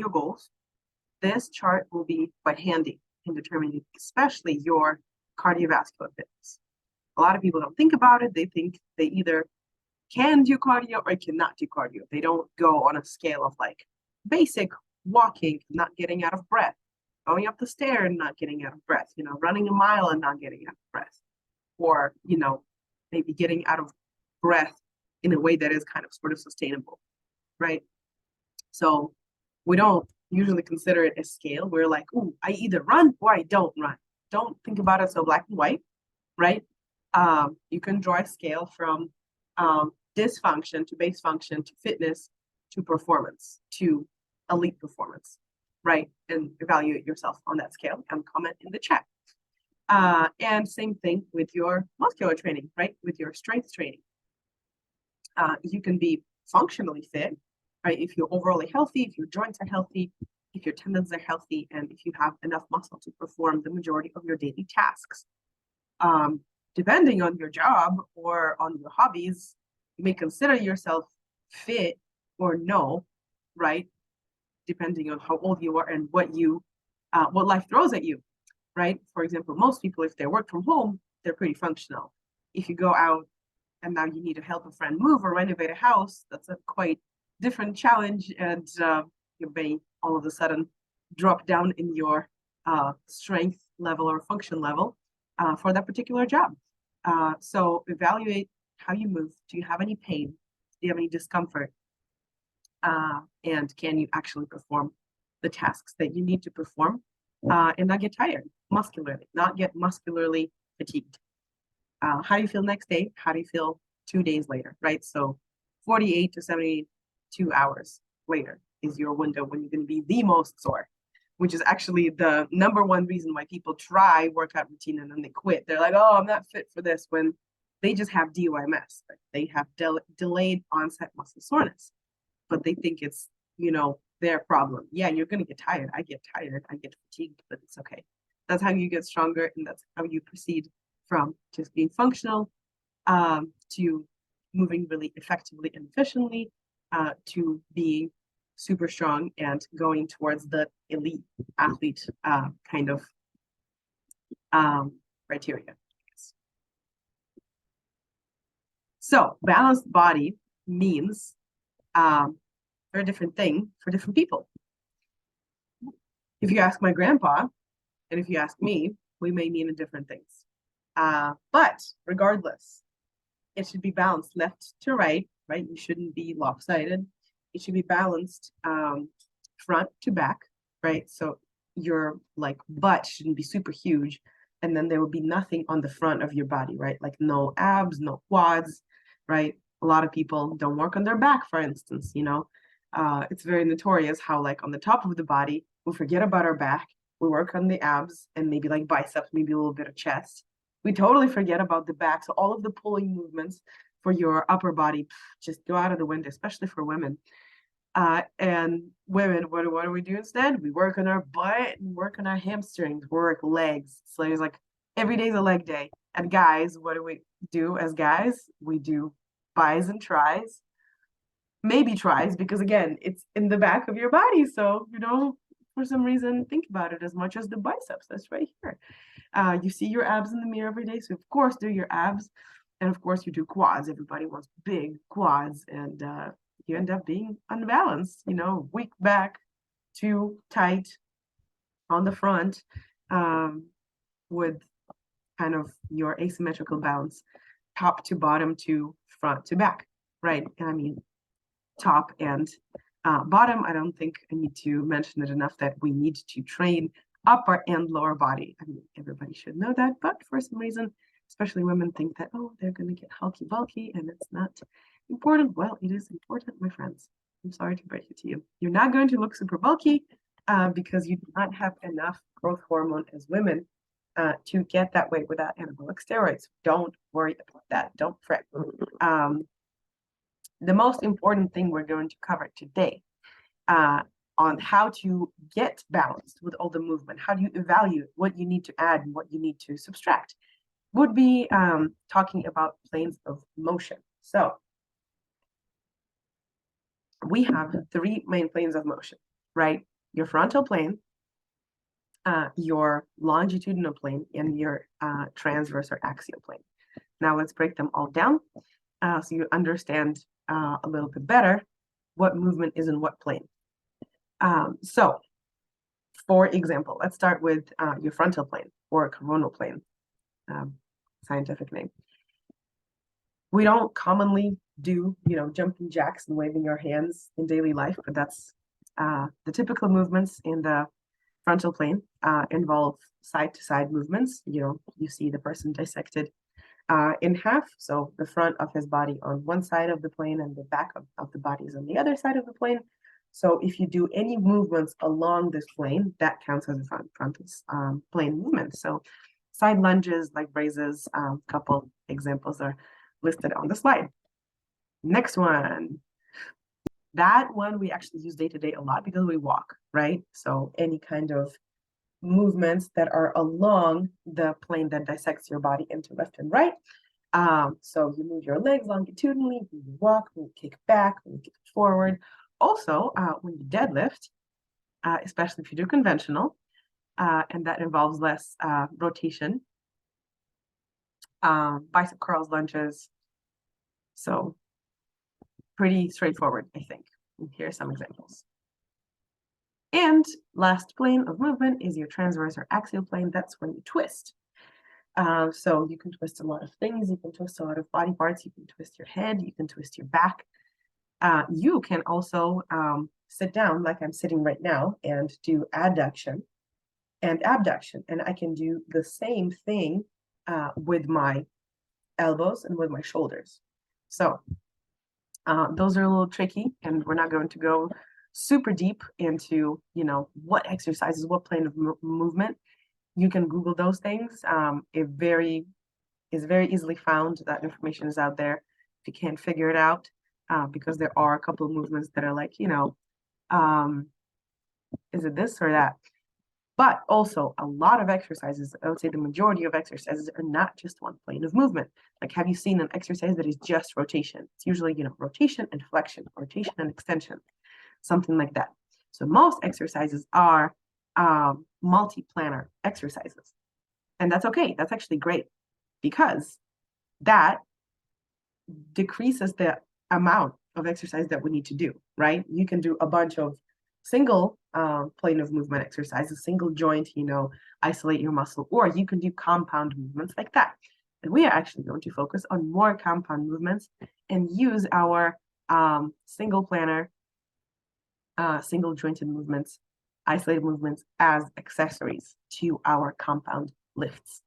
your goals, this chart will be quite handy in determining especially your cardiovascular fitness. A lot of people don't think about it. They think they either can do cardio or cannot do cardio. They don't go on a scale of like basic walking, not getting out of breath, going up the stair and not getting out of breath, running a mile and not getting out of breath, or, maybe getting out of breath in a way that is kind of sort of sustainable, right? So we don't usually consider it a scale. We're like, oh, I either run or I don't run. Don't think about it so black and white, right? You can draw a scale from dysfunction to base function to fitness to performance to elite performance, right? And evaluate yourself on that scale and comment in the chat. And same thing with your muscular training, right? With your strength training. You can be functionally fit, right? If you're overall healthy, if your joints are healthy, if your tendons are healthy, and if you have enough muscle to perform the majority of your daily tasks. Depending on your job or on your hobbies, you may consider yourself fit or no, right? Depending on how old you are and what life throws at you, right? For example, most people, if they work from home, they're pretty functional. If you go out and now you need to help a friend move or renovate a house, that's a quite different challenge, and you may all of a sudden drop down in your strength level or function level for that particular job. So evaluate how you move. Do you have any pain? Do you have any discomfort? And can you actually perform the tasks that you need to perform and not get tired muscularly, not get muscularly fatigued? How do you feel next day? How do you feel 2 days later, right? So 48 to 72 hours later is your window when you're going to be the most sore, which is actually the number one reason why people try workout routine and then they quit. They're like, oh, I'm not fit for this, when they just have DOMS. They have delayed onset muscle soreness, but they think it's, their problem. Yeah, you're going to get tired. I get tired. I get fatigued, but it's okay. That's how you get stronger, and that's how you proceed from just being functional to moving really effectively and efficiently to being super strong and going towards the elite athlete kind of criteria. So balanced body means very different thing for different people. If you ask my grandpa, and if you ask me, we may mean different things. But regardless, it should be balanced left to right, right? You shouldn't be lopsided. It should be balanced front to back, right? So your like butt shouldn't be super huge, and then there will be nothing on the front of your body, right? Like no abs, no quads, right? A lot of people don't work on their back, for instance, it's very notorious how like on the top of the body, we forget about our back, we work on the abs and maybe like biceps, maybe a little bit of chest. We totally forget about the back. So all of the pulling movements for your upper body just go out of the window, especially for women. And women, what do we do instead? We work on our butt and work on our hamstrings, work legs. So it's like every day's a leg day. And guys, what do we do as guys? We do bis and tris, maybe tris, because again, it's in the back of your body. So, for some reason, think about it as much as the biceps. That's right here. You see your abs in the mirror every day. So of course, do your abs. And of course, you do quads. Everybody wants big quads. And you end up being unbalanced, weak back, too tight on the front, with kind of your asymmetrical balance, top to bottom to front to back, right? I mean, top and bottom, I don't think I need to mention it enough that we need to train upper and lower body. I mean, everybody should know that, but for some reason, especially women think that, oh, they're going to get hulky bulky and it's not important. Well, it is important, my friends. I'm sorry to break it to you. You're not going to look super bulky because you do not have enough growth hormone as women to get that way without anabolic steroids. Don't worry about that. Don't fret. The most important thing we're going to cover today on how to get balanced with all the movement, how do you evaluate what you need to add and what you need to subtract, would be talking about planes of motion. So we have 3 main planes of motion, right? your frontal plane, your longitudinal plane, and your transverse or axial plane. Now let's break them all down so you understand a little bit better what movement is in what plane. So, for example, let's start with your frontal plane or coronal plane, scientific name. We don't commonly do, jumping jacks and waving our hands in daily life, but that's the typical movements in the frontal plane involve side-to-side movements. You see the person dissected in half. So the front of his body on one side of the plane and the back of the body is on the other side of the plane. So if you do any movements along this plane, that counts as a frontal plane movement. So side lunges, leg raises, couple examples are listed on the slide. Next one. That one we actually use day to day a lot because we walk, right? So any kind of movements that are along the plane that dissects your body into left and right. So you move your legs longitudinally, when you walk, when you kick back, when you kick forward. Also, when you deadlift, especially if you do conventional, and that involves less rotation, bicep curls, lunges. So pretty straightforward, I think. And here are some examples. And last plane of movement is your transverse or axial plane. That's when you twist. So you can twist a lot of things. You can twist a lot of body parts. You can twist your head. You can twist your back. You can also sit down like I'm sitting right now and do adduction and abduction. And I can do the same thing with my elbows and with my shoulders. So those are a little tricky, and we're not going to go super deep into, what exercises, what plane of movement. You can Google those things. It is very easily found. That information is out there if you can't figure it out, because there are a couple of movements that are like, is it this or that? But also a lot of exercises, I would say the majority of exercises are not just one plane of movement. Like, have you seen an exercise that is just rotation? It's usually, rotation and flexion, rotation and extension, something like that. So most exercises are multi-planar exercises. And that's okay. That's actually great because that decreases the amount of exercise that we need to do, right? You can do a bunch of single plane of movement exercises, single joint, isolate your muscle, or you can do compound movements like that. And we are actually going to focus on more compound movements and use our single planar, single jointed movements, isolated movements as accessories to our compound lifts.